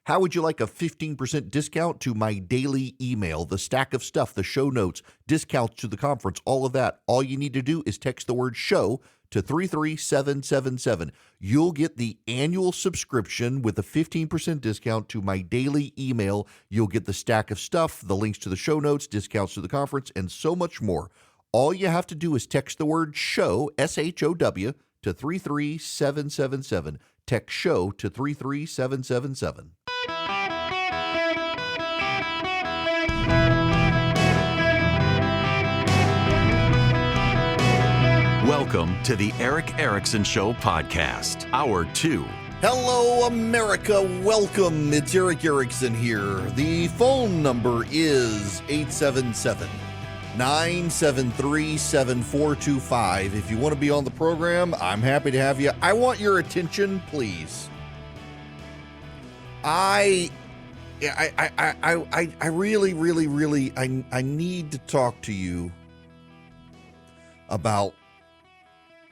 How would you like a 15% discount to my daily email, the stack of stuff, the show notes, discounts to the conference, all of that? All you need to do is text the word show to 33777. You'll get the annual subscription with a 15% discount to my daily email. You'll get the stack of stuff, the links to the show notes, discounts to the conference, and so much more. All you have to do is text the word show, SHOW, to 33777. Text show to 33777. Welcome to the Eric Erickson Show podcast, Hour 2. Hello, America. Welcome. It's Eric Erickson here. The phone number is 877-973-7425. If you want to be on the program, I'm happy to have you. I want your attention, please. I really need to talk to you about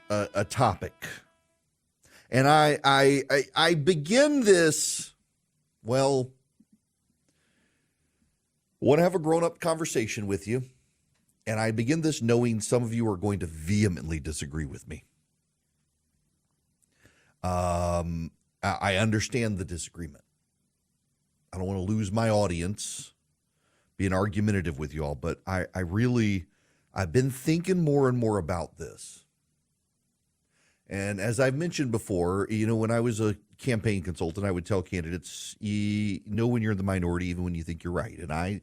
a topic. And I begin this, well, want to have a grown-up conversation with you. And I begin this knowing some of you are going to vehemently disagree with me. I understand the disagreement. I don't want to lose my audience, being argumentative with you all, but I've been thinking more and more about this. And as I've mentioned before, when I was a campaign consultant, I would tell candidates, you know when you're in the minority, even when you think you're right. And I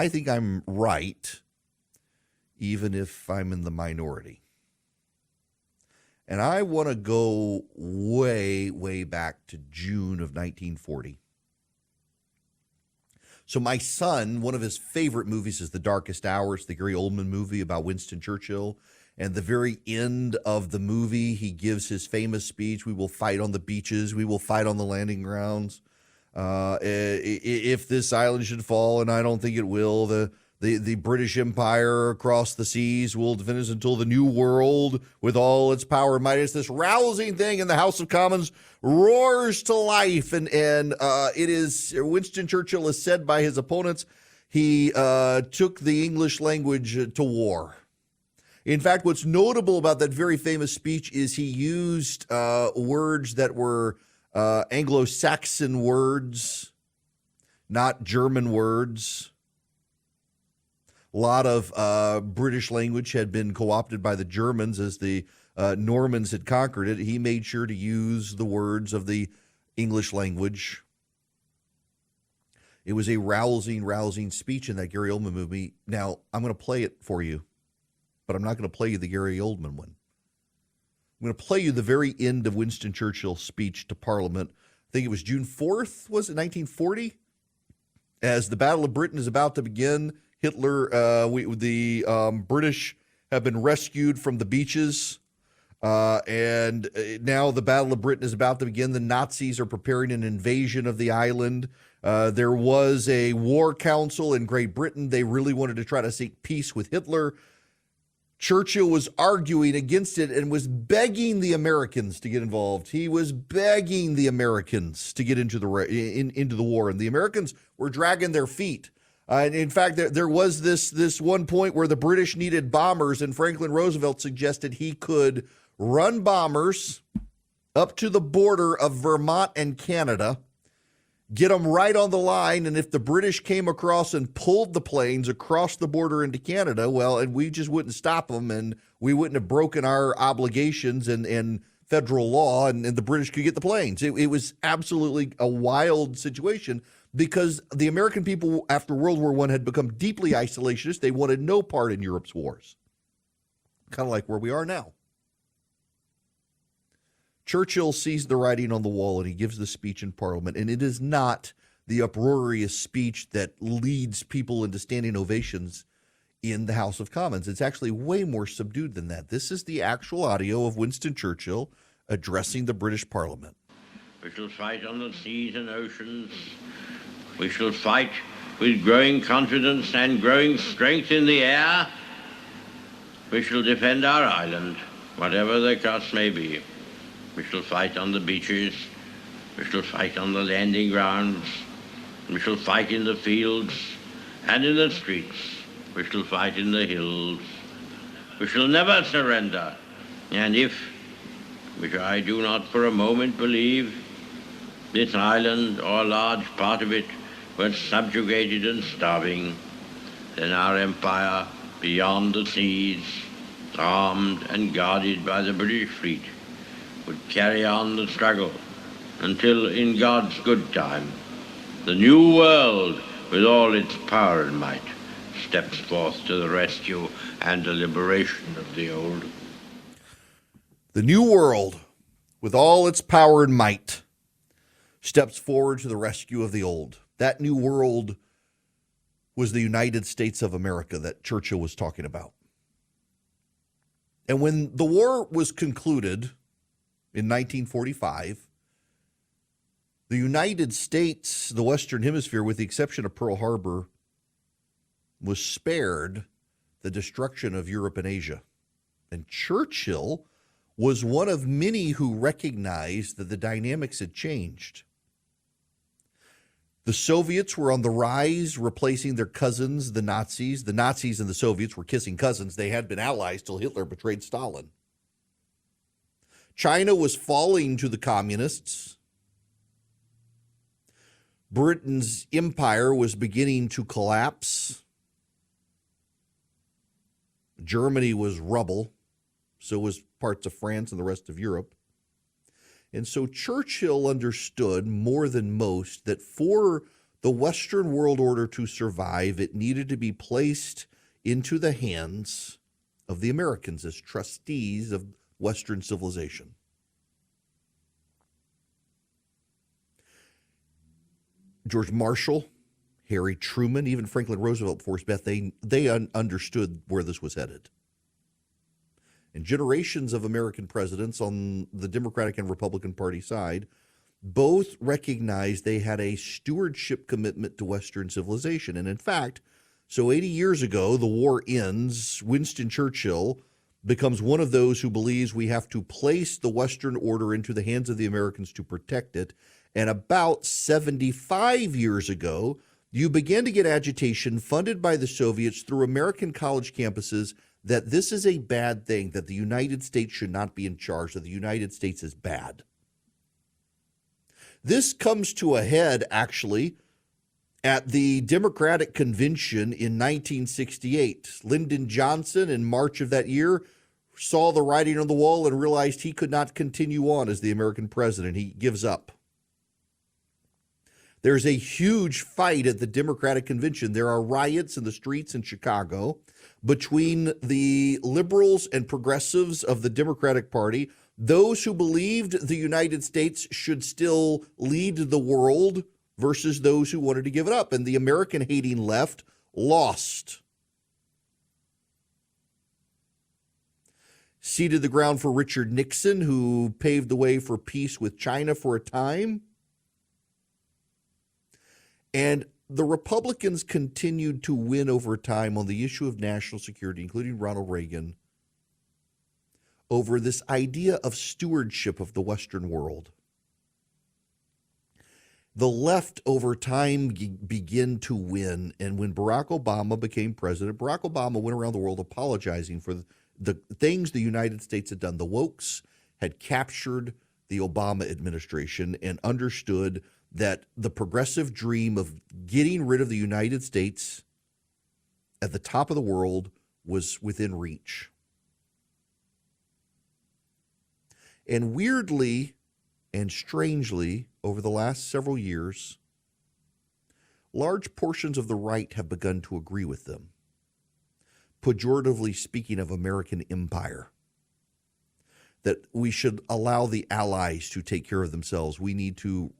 think I'm right, even if I'm in the minority. And I want to go way, way back to June of 1940. So my son, one of his favorite movies is The Darkest Hours, the Gary Oldman movie about Winston Churchill. And the very end of the movie, he gives his famous speech, "We will fight on the beaches, we will fight on the landing grounds. If this island should fall, and I don't think it will, the British Empire across the seas will defend us until the New World with all its power and might." It's this rousing thing, and the House of Commons roars to life. And it is, Winston Churchill is said by his opponents, he took the English language to war. In fact, what's notable about that very famous speech is he used words that were Anglo-Saxon words, not German words. A lot of British language had been co-opted by the Germans as the Normans had conquered it. He made sure to use the words of the English language. It was a rousing speech in that Gary Oldman movie. Now, I'm going to play it for you, but I'm not going to play you the Gary Oldman one. I'm going to play you the very end of Winston Churchill's speech to Parliament. I think it was June 4th, was it 1940? As the Battle of Britain is about to begin, Hitler, the British have been rescued from the beaches, and now the Battle of Britain is about to begin. The Nazis are preparing an invasion of the island. There was a war council in Great Britain. They really wanted to try to seek peace with Hitler. Churchill was arguing against it and was begging the Americans to get involved. He was begging the Americans to get into the war, and the Americans were dragging their feet. And in fact, there was this one point where the British needed bombers, and Franklin Roosevelt suggested he could run bombers up to the border of Vermont and Canada, get them right on the line, and if the British came across and pulled the planes across the border into Canada, well, and we just wouldn't stop them, and we wouldn't have broken our obligations and federal law, and the British could get the planes. It was absolutely a wild situation because the American people after World War I had become deeply isolationist. They wanted no part in Europe's wars, kind of like where we are now. Churchill sees the writing on the wall and he gives the speech in Parliament, and it is not the uproarious speech that leads people into standing ovations in the House of Commons. It's actually way more subdued than that. This is the actual audio of Winston Churchill addressing the British Parliament. We shall fight on the seas and oceans. We shall fight with growing confidence and growing strength in the air. We shall defend our island, whatever the cost may be. We shall fight on the beaches. We shall fight on the landing grounds. We shall fight in the fields and in the streets. We shall fight in the hills. We shall never surrender. And if, which I do not for a moment believe, this island or a large part of it were subjugated and starving, then our empire beyond the seas, armed and guarded by the British fleet, would carry on the struggle until, in God's good time, the new world, with all its power and might, steps forth to the rescue and the liberation of the old. The new world, with all its power and might, steps forward to the rescue of the old. That new world was the United States of America that Churchill was talking about. And when the war was concluded in 1945, the United States, the Western Hemisphere, with the exception of Pearl Harbor, was spared the destruction of Europe and Asia. And Churchill was one of many who recognized that the dynamics had changed. The Soviets were on the rise, replacing their cousins, the Nazis. The Nazis and the Soviets were kissing cousins. They had been allies till Hitler betrayed Stalin. China was falling to the communists. Britain's empire was beginning to collapse. Germany was rubble. So was parts of France and the rest of Europe. And so Churchill understood more than most that for the Western world order to survive, it needed to be placed into the hands of the Americans as trustees of Western civilization. George Marshall, Harry Truman, even Franklin Roosevelt before his death, they understood where this was headed. And generations of American presidents on the Democratic and Republican Party side both recognized they had a stewardship commitment to Western civilization. And in fact, so 80 years ago, the war ends. Winston Churchill becomes one of those who believes we have to place the Western order into the hands of the Americans to protect it. And about 75 years ago, you began to get agitation funded by the Soviets through American college campuses that this is a bad thing, that the United States should not be in charge, that the United States is bad. This comes to a head, actually, at the Democratic Convention in 1968. Lyndon Johnson, in March of that year, saw the writing on the wall and realized he could not continue on as the American president. He gives up. There's a huge fight at the Democratic Convention. There are riots in the streets in Chicago between the liberals and progressives of the Democratic Party, those who believed the United States should still lead the world versus those who wanted to give it up. And the American-hating left lost. Seeded the ground for Richard Nixon, who paved the way for peace with China for a time. And the Republicans continued to win over time on the issue of national security, including Ronald Reagan, over this idea of stewardship of the Western world. The left over time began to win, and when Barack Obama became president, Barack Obama went around the world apologizing for the things the United States had done. The wokes had captured the Obama administration and understood that the progressive dream of getting rid of the United States at the top of the world was within reach. And weirdly and strangely, over the last several years, large portions of the right have begun to agree with them, pejoratively speaking of American empire, that we should allow the allies to take care of themselves. We need to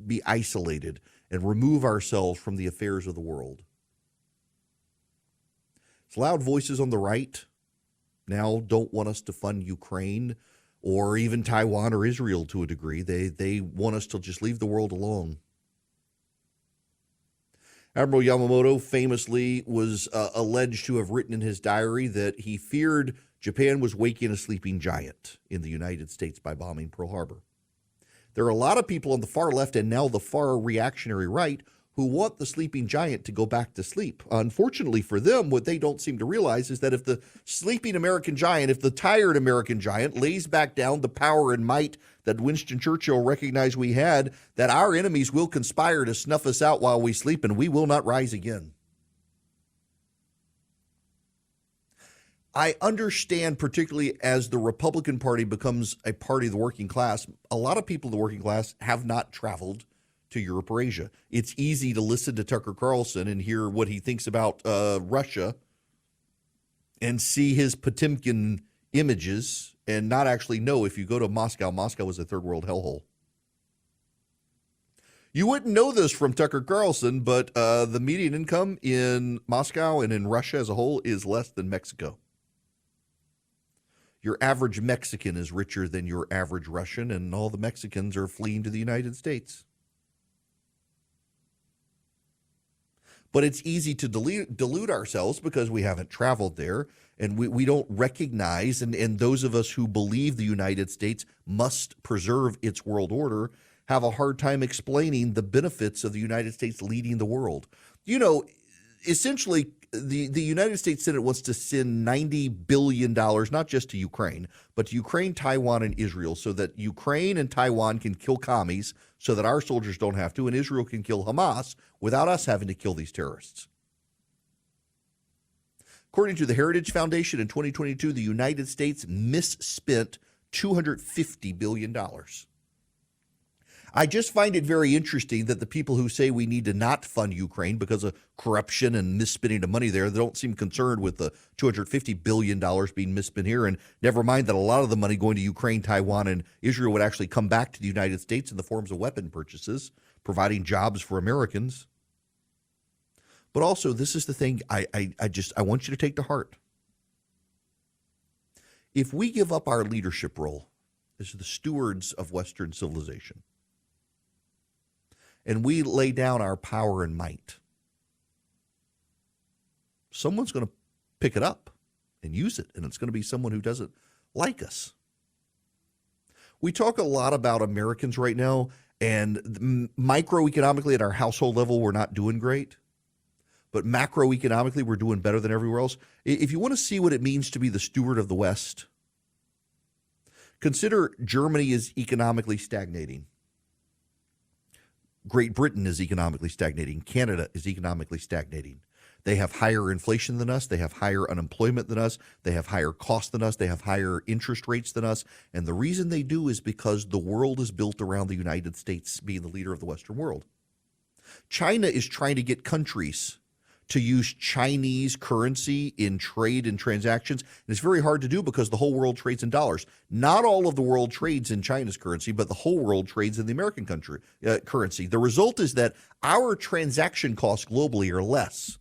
be isolated and remove ourselves from the affairs of the world. It's loud voices on the right now don't want us to fund Ukraine or even Taiwan or Israel to a degree. They want us to just leave the world alone. Admiral Yamamoto famously was alleged to have written in his diary that he feared Japan was waking a sleeping giant in the United States by bombing Pearl Harbor. There are a lot of people on the far left and now the far reactionary right who want the sleeping giant to go back to sleep. Unfortunately for them, what they don't seem to realize is that if the sleeping American giant, if the tired American giant lays back down the power and might that Winston Churchill recognized we had, that our enemies will conspire to snuff us out while we sleep and we will not rise again. I understand, particularly as the Republican Party becomes a party of the working class, a lot of people in the working class have not traveled to Europe or Asia. It's easy to listen to Tucker Carlson and hear what he thinks about Russia and see his Potemkin images and not actually know if you go to Moscow, Moscow is a third world hellhole. You wouldn't know this from Tucker Carlson, but the median income in Moscow and in Russia as a whole is less than Mexico. Your average Mexican is richer than your average Russian, and all the Mexicans are fleeing to the United States. But it's easy to delude ourselves because we haven't traveled there, and we don't recognize, and those of us who believe the United States must preserve its world order have a hard time explaining the benefits of the United States leading the world. You know, essentially, the United States Senate wants to send $90 billion, not just to Ukraine, but to Ukraine, Taiwan, and Israel, so that Ukraine and Taiwan can kill commies so that our soldiers don't have to, and Israel can kill Hamas without us having to kill these terrorists. According to the Heritage Foundation, in 2022, the United States misspent $250 billion. I just find it very interesting that the people who say we need to not fund Ukraine because of corruption and misspending of money there, they don't seem concerned with the $250 billion being misspent here. And never mind that a lot of the money going to Ukraine, Taiwan, and Israel would actually come back to the United States in the forms of weapon purchases, providing jobs for Americans. But also, this is the thing I want you to take to heart. If we give up our leadership role as the stewards of Western civilization, and we lay down our power and might, someone's going to pick it up and use it, and it's going to be someone who doesn't like us. We talk a lot about Americans right now, and microeconomically at our household level, we're not doing great. But macroeconomically, we're doing better than everywhere else. If you want to see what it means to be the steward of the West, consider Germany is economically stagnating. Great Britain is economically stagnating. Canada is economically stagnating. They have higher inflation than us. They have higher unemployment than us. They have higher costs than us. They have higher interest rates than us. And the reason they do is because the world is built around the United States being the leader of the Western world. China is trying to get countries to use Chinese currency in trade and transactions. And it's very hard to do because the whole world trades in dollars. Not all of the world trades in China's currency, but the whole world trades in the American currency. The result is that our transaction costs globally are less.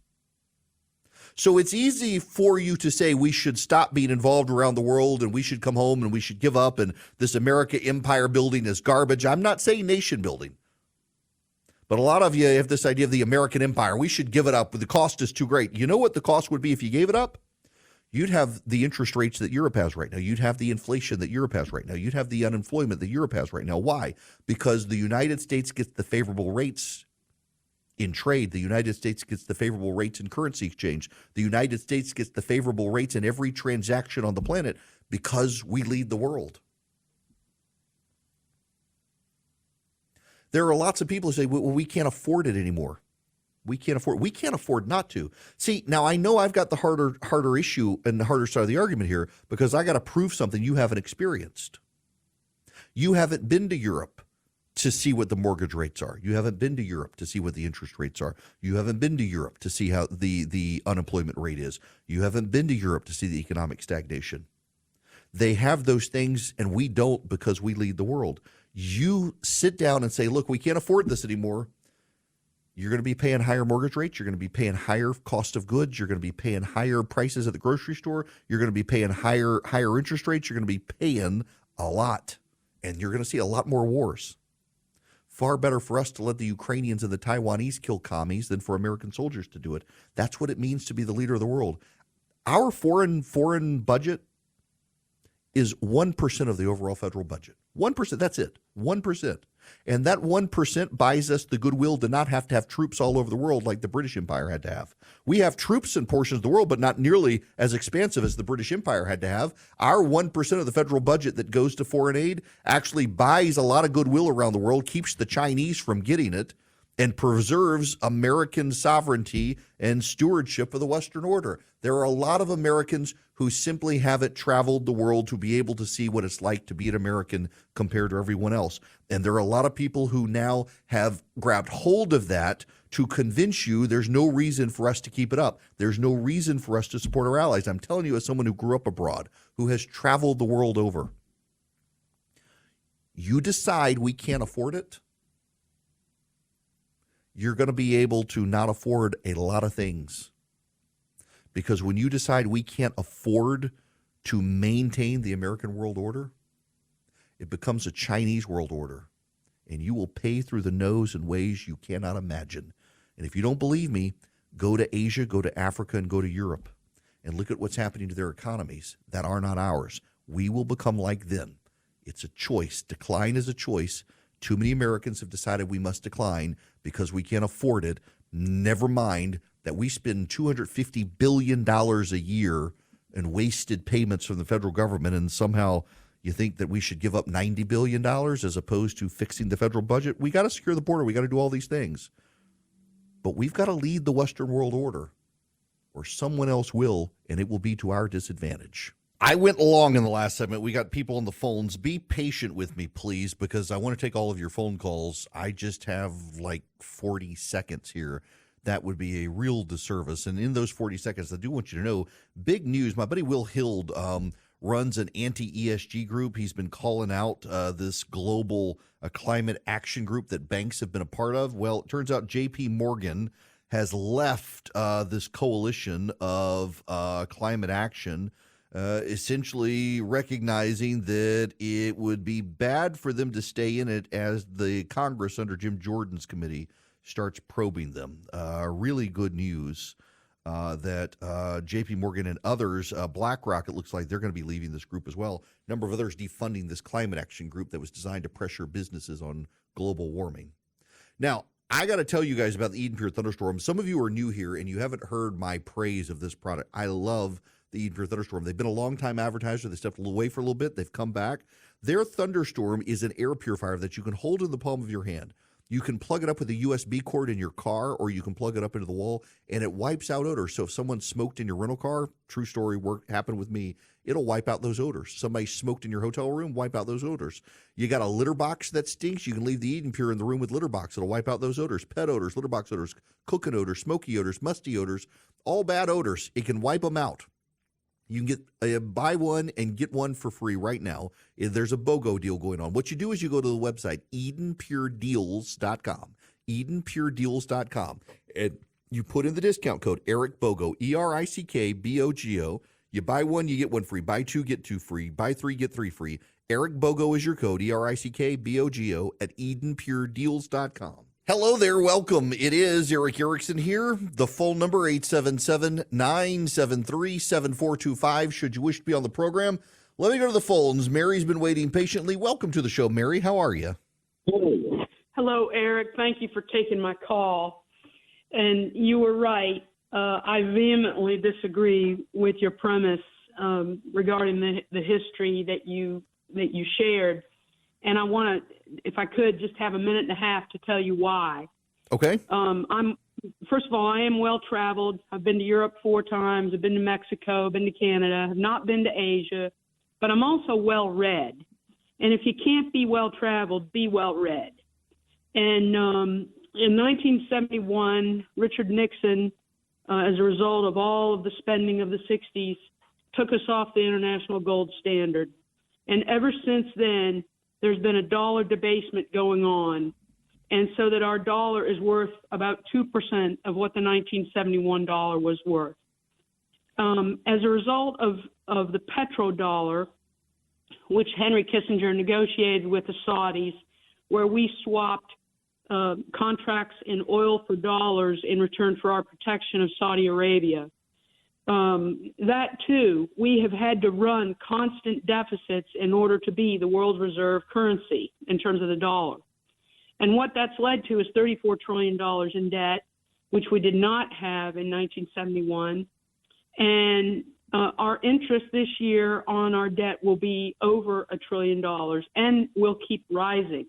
So it's easy for you to say we should stop being involved around the world and we should come home and we should give up and this America empire building is garbage. I'm not saying nation building. But a lot of you have this idea of the American empire. We should give it up. The cost is too great. You know what the cost would be if you gave it up? You'd have the interest rates that Europe has right now. You'd have the inflation that Europe has right now. You'd have the unemployment that Europe has right now. Why? Because the United States gets the favorable rates in trade. The United States gets the favorable rates in currency exchange. The United States gets the favorable rates in every transaction on the planet because we lead the world. There are lots of people who say, well, we can't afford it anymore. We can't afford not to. See, now I know I've got the harder issue and the harder side of the argument here because I got to prove something you haven't experienced. You haven't been to Europe to see what the mortgage rates are. You haven't been to Europe to see what the interest rates are. You haven't been to Europe to see how the unemployment rate is. You haven't been to Europe to see the economic stagnation. They have those things and we don't because we lead the world. You sit down and say, look, we can't afford this anymore. You're going to be paying higher mortgage rates. You're going to be paying higher cost of goods. You're going to be paying higher prices at the grocery store. You're going to be paying higher interest rates. You're going to be paying a lot. And you're going to see a lot more wars. Far better for us to let the Ukrainians and the Taiwanese kill commies than for American soldiers to do it. That's what it means to be the leader of the world. Our foreign budget is 1% of the overall federal budget. 1%, that's it. 1%. And that 1% buys us the goodwill to not have to have troops all over the world like the British Empire had to have. We have troops in portions of the world, but not nearly as expansive as the British Empire had to have. Our 1% of the federal budget that goes to foreign aid actually buys a lot of goodwill around the world, keeps the Chinese from getting it, and preserves American sovereignty and stewardship of the Western Order. There are a lot of Americans who simply haven't traveled the world to be able to see what it's like to be an American compared to everyone else. And there are a lot of people who now have grabbed hold of that to convince you there's no reason for us to keep it up. There's no reason for us to support our allies. I'm telling you, as someone who grew up abroad, who has traveled the world over, you decide we can't afford it, you're going to be able to not afford a lot of things. Because when you decide we can't afford to maintain the American world order, it becomes a Chinese world order. And you will pay through the nose in ways you cannot imagine. And if you don't believe me, go to Asia, go to Africa, and go to Europe. And look at what's happening to their economies that are not ours. We will become like them. It's a choice. Decline is a choice. Too many Americans have decided we must decline because we can't afford it. Never mind that we spend $250 billion a year in wasted payments from the federal government, and somehow you think that we should give up $90 billion as opposed to fixing the federal budget. We got to secure the border. We got to do all these things. But we've got to lead the Western world order, or someone else will, and it will be to our disadvantage. I went long in the last segment. We got people on the phones. Be patient with me, please, because I want to take all of your phone calls. I just have like 40 seconds here. That would be a real disservice. And in those 40 seconds, I do want you to know, big news. My buddy Will Hild runs an anti-ESG group. He's been calling out this global climate action group that banks have been a part of. Well, it turns out J.P. Morgan has left this coalition of climate action, essentially recognizing that it would be bad for them to stay in it as the Congress under Jim Jordan's committee starts probing them. Really good news that J.P. Morgan and others, BlackRock, it looks like they're going to be leaving this group as well. A number of others defunding this climate action group that was designed to pressure businesses on global warming. Now, I got to tell you guys about the Eden Pure Thunderstorm. Some of you are new here and you haven't heard my praise of this product. I love the Eden Pure Thunderstorm. They've been a long-time advertiser. They stepped away for a little bit. They've come back. Their Thunderstorm is an air purifier that you can hold in the palm of your hand. You can plug it up with a USB cord in your car, or you can plug it up into the wall, and it wipes out odors. So if someone smoked in your rental car, true story, happened with me, it'll wipe out those odors. Somebody smoked in your hotel room, wipe out those odors. You got a litter box that stinks, you can leave the Eden Pure in the room with litter box. It'll wipe out those odors, pet odors, litter box odors, cooking odors, smoky odors, musty odors, all bad odors. It can wipe them out. You can get buy one and get one for free right now. There's a BOGO deal going on. What you do is you go to the website, EdenPureDeals.com, EdenPureDeals.com, and you put in the discount code ERICBOGO, ERICKBOGO. You buy one, you get one free. Buy two, get two free. Buy three, get three free. Eric Bogo is your code, ERICKBOGO, at EdenPureDeals.com. Hello there, welcome. It is Eric Erickson here. The phone number, 877-973-7425, should you wish to be on the program. Let me go to the phones. Mary's been waiting patiently. Welcome to the show, Mary. How are you? Hello, Eric. Thank you for taking my call. And you were right. I vehemently disagree with your premise regarding the history that you shared. And I want to, if I could, just have a minute and a half to tell you why. Okay. First of all, I am well-traveled. I've been to Europe 4 times. I've been to Mexico. I've been to Canada. I've not been to Asia. But I'm also well-read. And if you can't be well-traveled, be well-read. And in 1971, Richard Nixon, as a result of all of the spending of the 60s, took us off the international gold standard. And ever since then, there's been a dollar debasement going on, and so that our dollar is worth about 2% of what the 1971 dollar was worth. As a result of the petrodollar, which Henry Kissinger negotiated with the Saudis, where we swapped contracts in oil for dollars in return for our protection of Saudi Arabia, that too, we have had to run constant deficits in order to be the world reserve currency in terms of the dollar. And what that's led to is $34 trillion in debt, which we did not have in 1971. And our interest this year on our debt will be over $1 trillion and will keep rising.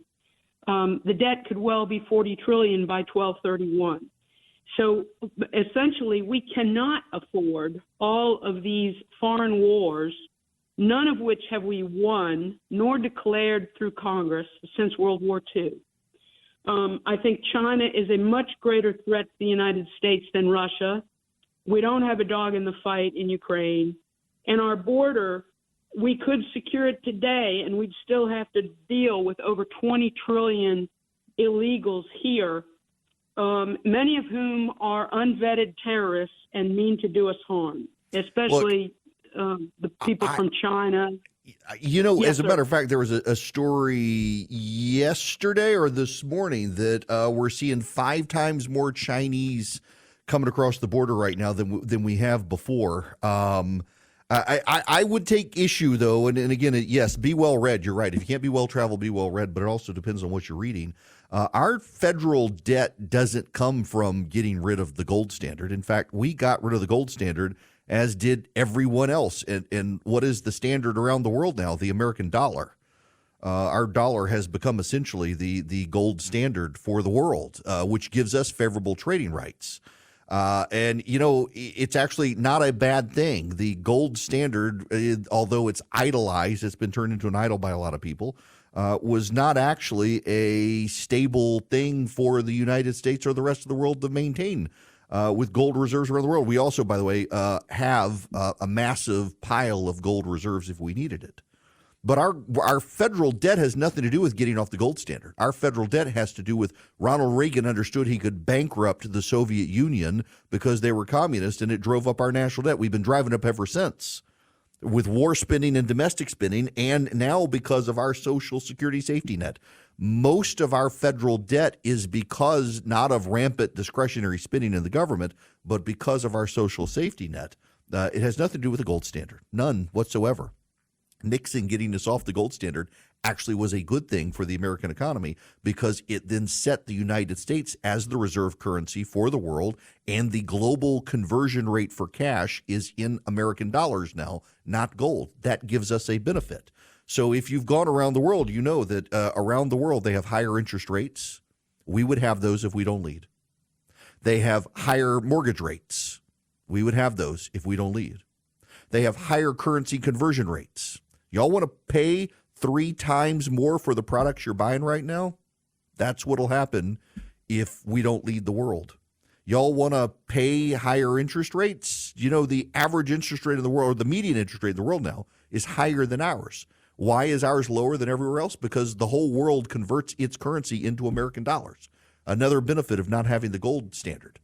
The debt could well be $40 trillion by 12/31. So essentially, we cannot afford all of these foreign wars, none of which have we won nor declared through Congress since World War II. I think China is a much greater threat to the United States than Russia. We don't have a dog in the fight in Ukraine. And our border, we could secure it today, and we'd still have to deal with over 20 trillion illegals here, many of whom are unvetted terrorists and mean to do us harm, especially the people from China. You know, Yes, as a sir. matter of fact, there was a story yesterday or this morning that we're seeing 5 times more Chinese coming across the border right now than we have before. I would take issue, though, and again, yes, be well read. You're right. If you can't be well traveled, be well read, but it also depends on what you're reading. Our federal debt doesn't come from getting rid of the gold standard. In fact, we got rid of the gold standard, as did everyone else. And what is the standard around the world now? The American dollar. Our dollar has become essentially the gold standard for the world, which gives us favorable trading rights. And, you know, it's actually not a bad thing. The gold standard, although it's idolized, it's been turned into an idol by a lot of people, was not actually a stable thing for the United States or the rest of the world to maintain. With gold reserves around the world. We also, by the way, have a massive pile of gold reserves if we needed it. But our federal debt has nothing to do with getting off the gold standard. Our federal debt has to do with Ronald Reagan understood he could bankrupt the Soviet Union because they were communist, and it drove up our national debt. We've been driving up ever since with war spending and domestic spending, and now because of our Social Security safety net. Most of our federal debt is because not of rampant discretionary spending in the government, but because of our social safety net. It has nothing to do with the gold standard, none whatsoever. Nixon getting us off the gold standard actually was a good thing for the American economy because it then set the United States as the reserve currency for the world, and the global conversion rate for cash is in American dollars now, not gold. That gives us a benefit. So if you've gone around the world, you know that around the world they have higher interest rates. We would have those if we don't lead. They have higher mortgage rates. We would have those if we don't lead. They have higher currency conversion rates. Y'all want to pay 3 times more for the products you're buying right now? That's what'll happen if we don't lead the world. Y'all want to pay higher interest rates? You know, the average interest rate in the world, or the median interest rate in the world now, is higher than ours. Why is ours lower than everywhere else? Because the whole world converts its currency into American dollars. Another benefit of not having the gold standard.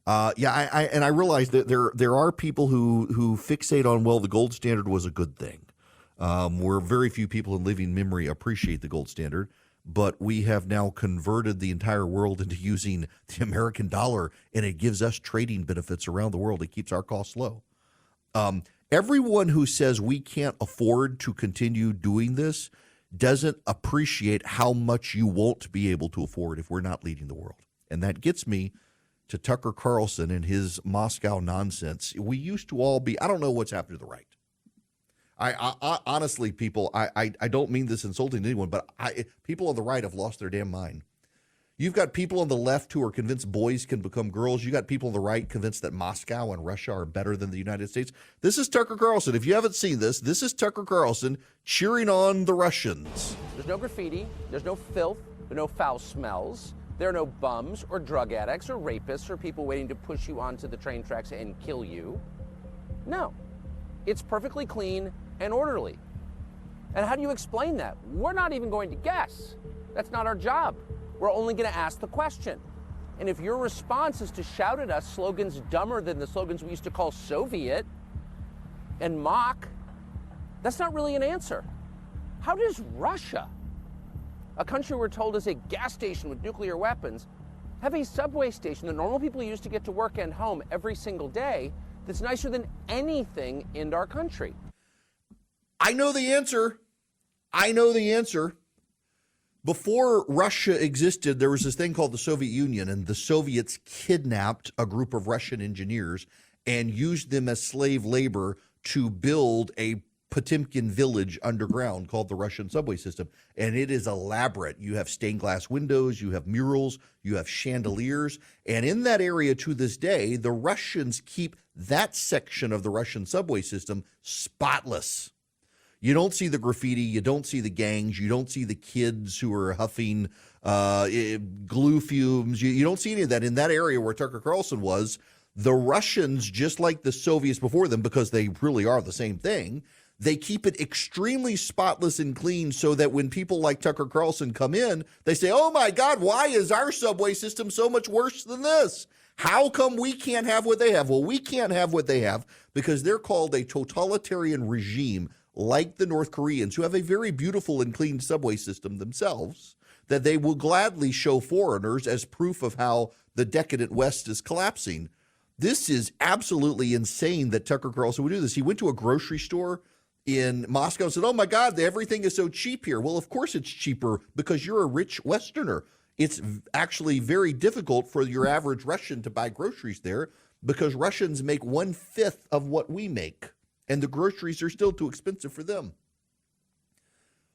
I realize that there are people who fixate on, well, the gold standard was a good thing. Where very few people in living memory appreciate the gold standard, but we have now converted the entire world into using the American dollar, and it gives us trading benefits around the world. It keeps our costs low. Everyone who says we can't afford to continue doing this doesn't appreciate how much you won't be able to afford if we're not leading the world. And that gets me to Tucker Carlson and his Moscow nonsense. We used to all be, I don't know what's happened to the right. I honestly, people, I don't mean this insulting to anyone, but people on the right have lost their damn mind. You've got people on the left who are convinced boys can become girls. You got people on the right convinced that Moscow and Russia are better than the United States. This is Tucker Carlson. If you haven't seen this is Tucker Carlson cheering on the Russians. There's no graffiti, there's no filth, there are no foul smells. There are no bums or drug addicts or rapists or people waiting to push you onto the train tracks and kill you. No, it's perfectly clean and orderly. And how do you explain that? We're not even going to guess. That's not our job. We're only going to ask the question. And if your response is to shout at us slogans dumber than the slogans we used to call Soviet and mock, that's not really an answer. How does Russia, a country we're told is a gas station with nuclear weapons, have a subway station that normal people use to get to work and home every single day that's nicer than anything in our country? I know the answer. Before Russia existed, there was this thing called the Soviet Union, and the Soviets kidnapped a group of Russian engineers and used them as slave labor to build a Potemkin village underground called the Russian subway system. And it is elaborate. You have stained glass windows, you have murals, you have chandeliers. And in that area to this day, the Russians keep that section of the Russian subway system spotless. You don't see the graffiti, you don't see the gangs, you don't see the kids who are huffing glue fumes. You don't see any of that in that area where Tucker Carlson was. The Russians, just like the Soviets before them, because they really are the same thing, they keep it extremely spotless and clean so that when people like Tucker Carlson come in, they say, oh my God, why is our subway system so much worse than this? How come we can't have what they have? Well, we can't have what they have because they're called a totalitarian regime, like the North Koreans, who have a very beautiful and clean subway system themselves, that they will gladly show foreigners as proof of how the decadent West is collapsing. This is absolutely insane that Tucker Carlson would do this. He went to a grocery store in Moscow and said, oh my God, everything is so cheap here. Well, of course it's cheaper because you're a rich Westerner. It's actually very difficult for your average Russian to buy groceries there because Russians make 1/5 of what we make. And the groceries are still too expensive for them.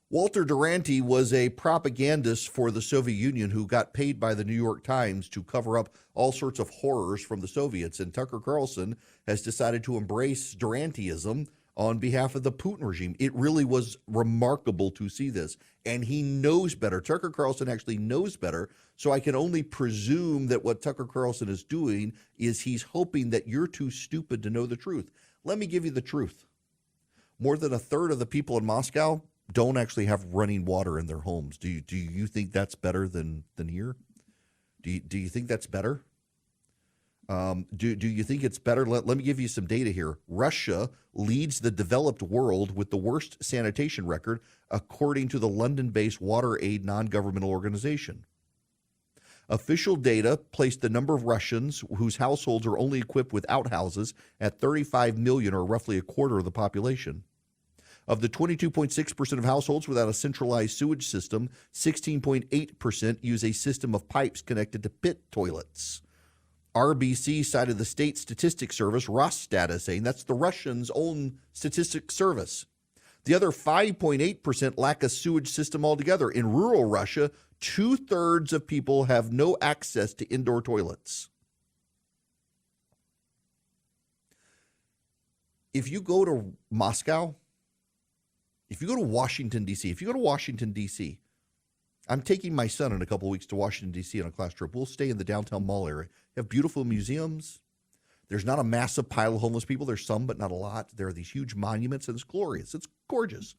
Walter Duranty was a propagandist for the Soviet Union who got paid by the New York Times to cover up all sorts of horrors from the Soviets. And Tucker Carlson has decided to embrace Durantyism on behalf of the Putin regime. It really was remarkable to see this. And he knows better. Tucker Carlson actually knows better. So I can only presume that what Tucker Carlson is doing is he's hoping that you're too stupid to know the truth. Let me give you the truth. More than a third of the people in Moscow don't actually have running water in their homes. Do you think that's better than here? Do you think that's better? Do you think it's better? Let me give you some data here. Russia leads the developed world with the worst sanitation record, according to the London-based Water Aid non-governmental organization. Official data placed the number of Russians whose households are only equipped with outhouses at 35 million, or roughly a quarter of the population. Of the 22.6% of households without a centralized sewage system, 16.8% use a system of pipes connected to pit toilets. RBC cited the state statistics service, Rosstat, saying that's the Russians' own statistics service. The other 5.8% lack a sewage system altogether. In rural Russia, 2/3 of people have no access to indoor toilets. If you go to Moscow, if you go to Washington, D.C., I'm taking my son in a couple of weeks to Washington, D.C. on a class trip. We'll stay in the downtown mall area. You have beautiful museums. There's not a massive pile of homeless people. There's some, but not a lot. There are these huge monuments, and it's glorious. It's gorgeous.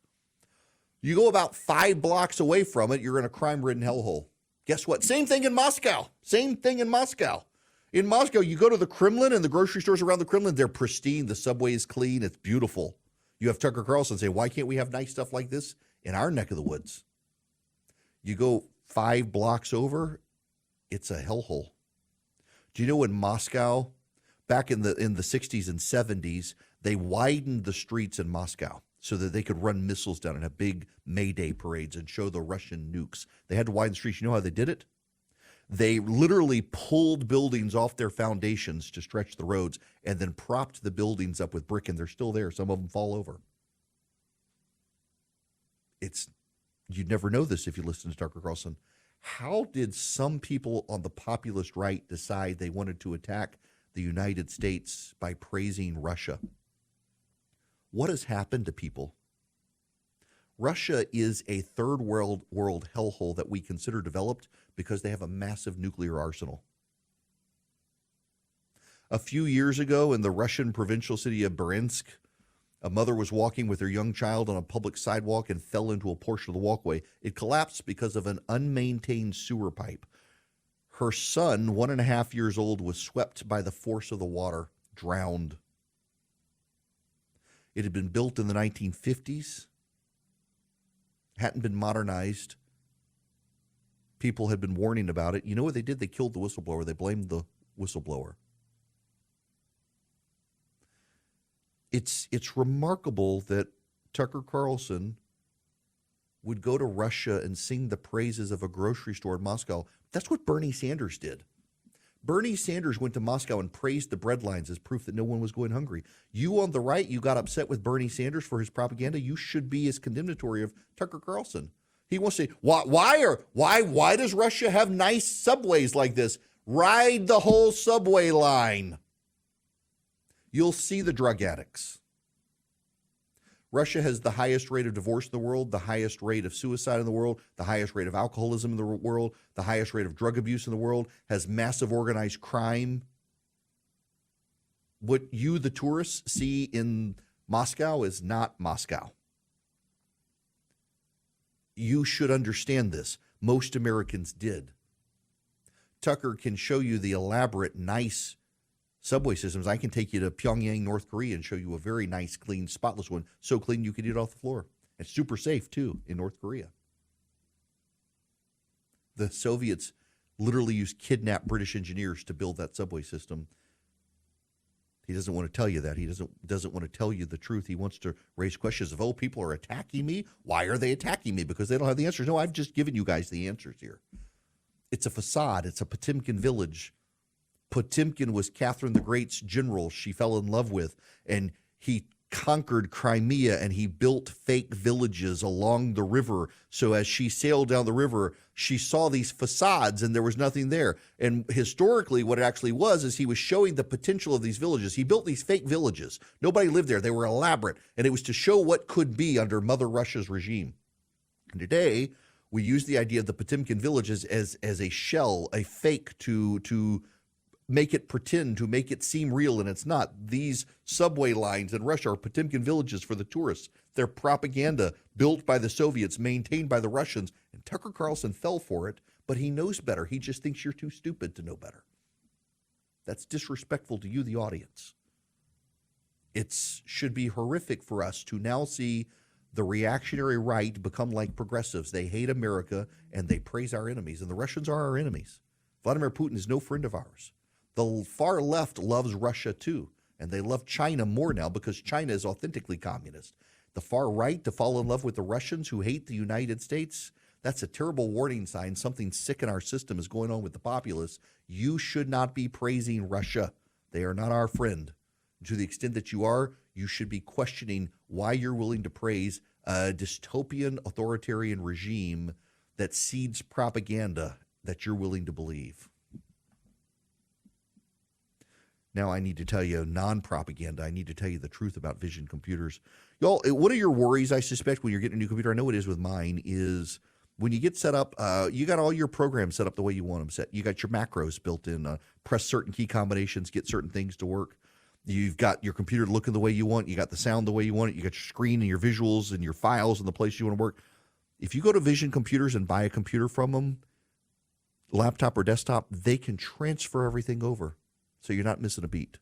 You go about 5 blocks away from it, you're in a crime-ridden hellhole. Guess what? Same thing in Moscow. In Moscow, you go to the Kremlin and the grocery stores around the Kremlin, they're pristine. The subway is clean. It's beautiful. You have Tucker Carlson say, why can't we have nice stuff like this in our neck of the woods? You go 5 blocks over, it's a hellhole. Do you know in Moscow, back in the 60s and 70s, they widened the streets in Moscow so that they could run missiles down and have big May Day parades and show the Russian nukes. They had to widen the streets. You know how they did it? They literally pulled buildings off their foundations to stretch the roads and then propped the buildings up with brick, and they're still there. Some of them fall over. You'd never know this if you listen to Tucker Carlson. How did some people on the populist right decide they wanted to attack the United States by praising Russia? What has happened to people? Russia is a third world hellhole that we consider developed because they have a massive nuclear arsenal. A few years ago in the Russian provincial city of Bryansk, a mother was walking with her young child on a public sidewalk and fell into a portion of the walkway. It collapsed because of an unmaintained sewer pipe. Her son, 1.5 years old, was swept by the force of the water, drowned. It had been built in the 1950s, hadn't been modernized. People had been warning about it. You know what they did? They killed the whistleblower. They blamed the whistleblower. It's remarkable that Tucker Carlson would go to Russia and sing the praises of a grocery store in Moscow. That's what Bernie Sanders did. Bernie Sanders went to Moscow and praised the bread lines as proof that no one was going hungry. You on the right, you got upset with Bernie Sanders for his propaganda. You should be as condemnatory of Tucker Carlson. He wants to say, why does Russia have nice subways like this? Ride the whole subway line. You'll see the drug addicts. Russia has the highest rate of divorce in the world, the highest rate of suicide in the world, the highest rate of alcoholism in the world, the highest rate of drug abuse in the world, has massive organized crime. What you, the tourists, see in Moscow is not Moscow. You should understand this. Most Americans did. Tucker can show you the elaborate, nice subway systems. I can take you to Pyongyang, North Korea, and show you a very nice, clean, spotless one. So clean you could eat it off the floor. It's super safe, too, in North Korea. The Soviets literally used kidnapped British engineers to build that subway system. He doesn't want to tell you that. He doesn't want to tell you the truth. He wants to raise questions of, people are attacking me. Why are they attacking me? Because they don't have the answers. No, I've just given you guys the answers here. It's a facade. It's a Potemkin village. Potemkin was Catherine the Great's general she fell in love with, and he conquered Crimea, and he built fake villages along the river. So as she sailed down the river, she saw these facades, and there was nothing there. And historically, what it actually was is he was showing the potential of these villages. He built these fake villages. Nobody lived there. They were elaborate, and it was to show what could be under Mother Russia's regime. And today, we use the idea of the Potemkin villages as a shell, a fake to make it pretend, to make it seem real, and it's not. These subway lines in Russia are Potemkin villages for the tourists. They're propaganda built by the Soviets, maintained by the Russians, and Tucker Carlson fell for it, but he knows better. He just thinks you're too stupid to know better. That's disrespectful to you, the audience. It should be horrific for us to now see the reactionary right become like progressives. They hate America, and they praise our enemies, and the Russians are our enemies. Vladimir Putin is no friend of ours. The far left loves Russia too, and they love China more now because China is authentically communist. The far right to fall in love with the Russians who hate the United States, that's a terrible warning sign. Something sick in our system is going on with the populace. You should not be praising Russia. They are not our friend. To the extent that you are, you should be questioning why you're willing to praise a dystopian authoritarian regime that seeds propaganda that you're willing to believe. Now I need to tell you non-propaganda. I need to tell you the truth about Vision computers. Y'all, one of your worries, I suspect, when you're getting a new computer, I know it is with mine, is when you get set up, you got all your programs set up the way you want them set. You got your macros built in, press certain key combinations, get certain things to work. You've got your computer looking the way you want. You got the sound the way you want it. You got your screen and your visuals and your files and the place you want to work. If you go to Vision Computers and buy a computer from them, laptop or desktop, they can transfer everything over. So you're not missing a beat.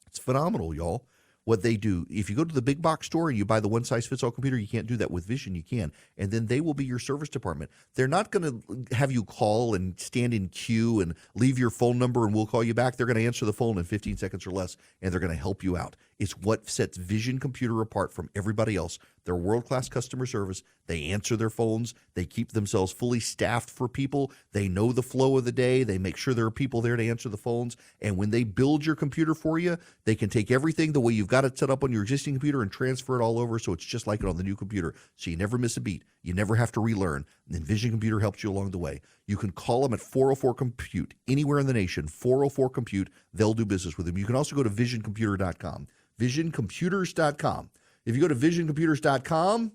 It's phenomenal, y'all, what they do. If you go to the big box store and you buy the one-size-fits-all computer, you can't do that. With Vision, you can. And then they will be your service department. They're not going to have you call and stand in queue and leave your phone number and we'll call you back. They're going to answer the phone in 15 seconds or less, and they're going to help you out. It's what sets Vision Computer apart from everybody else. They're world-class customer service. They answer their phones. They keep themselves fully staffed for people. They know the flow of the day. They make sure there are people there to answer the phones. And when they build your computer for you, they can take everything the way you've got it set up on your existing computer and transfer it all over so it's just like it on the new computer. So you never miss a beat. You never have to relearn. And then Vision Computer helps you along the way. You can call them at 404-COMPUTE, anywhere in the nation, 404-COMPUTE. They'll do business with them. You can also go to visioncomputer.com. visioncomputers.com. If you go to visioncomputers.com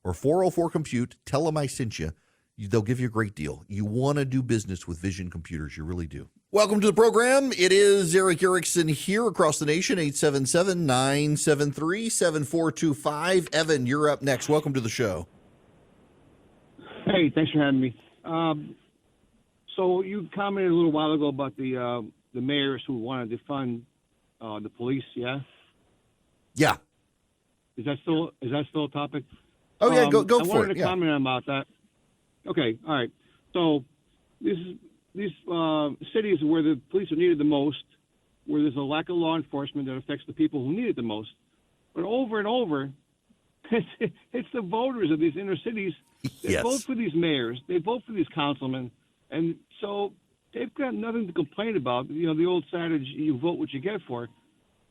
or 404-COMPUTE, tell them I sent you. They'll give you a great deal. You want to do business with Vision Computers. You really do. Welcome to the program. It is Eric Erickson here across the nation, 877-973-7425. Evan, you're up next. Welcome to the show. Hey, thanks for having me. So you commented a little while ago about the mayors who wanted to fund the police, yeah? Yeah. Is that still a topic? Oh, yeah, go for it. I wanted to comment about that. Okay, all right. So these cities where the police are needed the most, where there's a lack of law enforcement that affects the people who need it the most. But over and over, It's the voters of these inner cities. They Yes. vote for these mayors. They vote for these councilmen. And so they've got nothing to complain about. You know, the old adage, you vote what you get for.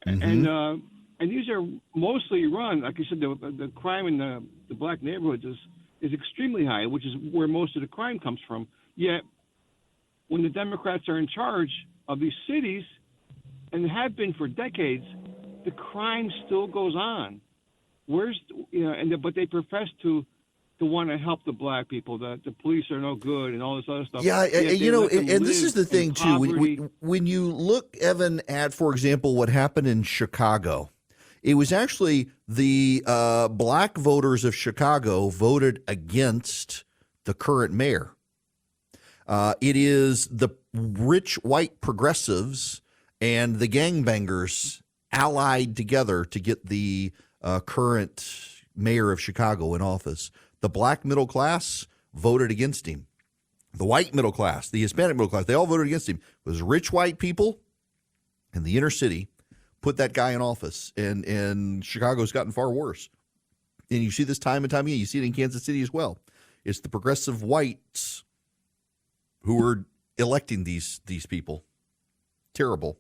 And these are mostly run, like I said, the crime in the black neighborhoods is extremely high, which is where most of the crime comes from. Yet, when the Democrats are in charge of these cities, and have been for decades, the crime still goes on. But they profess to want to help the black people. That the police are no good and all this other stuff. Yeah, Yet you they know, let them and this live is the in thing too. poverty. When you look, Evan, at, for example, what happened in Chicago, it was actually the black voters of Chicago voted against the current mayor. It is the rich white progressives and the gangbangers allied together to get the current mayor of Chicago in office. The black middle class voted against him. The white middle class, the Hispanic middle class, they all voted against him. It was rich white people in the inner city put that guy in office, and Chicago's gotten far worse. And you see this time and time again. You see it in Kansas City as well. It's the progressive whites who are electing these people. Terrible.